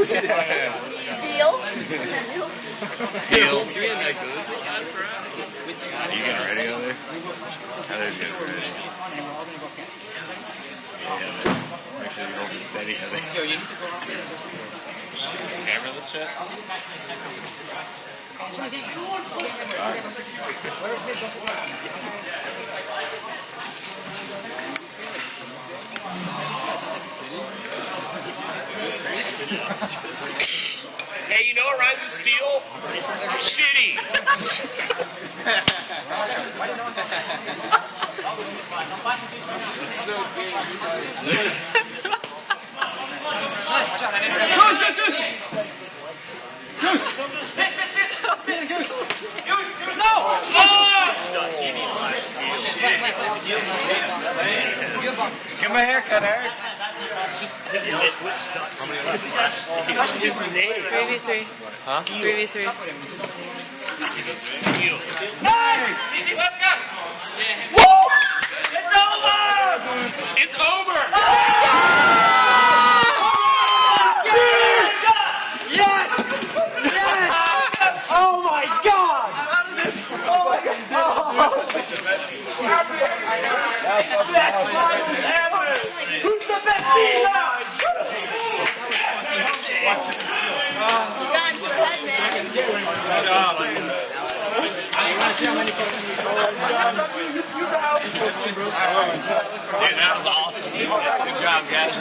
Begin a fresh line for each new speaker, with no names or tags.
Deal.
Deal.
You getting ready over there? Heather's getting ready. Yeah, make sure you hold it steady, Heather.
Yo, you need to go out there and do something.
Hammer the shit?
That's right there. Where's mid?
Hey, you know what rhymes with steel? Shitty.
It's so big.
Goose! Goose! No!
Get my haircut, Eric. It's just his name. His name.
3v3.
Huh?
3v3.
Nice! Let's go! It's over! It's over!
Yes! Yes! Oh my God!
Best finals ever! Who's the best team now?
John, go ahead, man.
You want to see how many people
Dude, that was awesome. Good job, guys.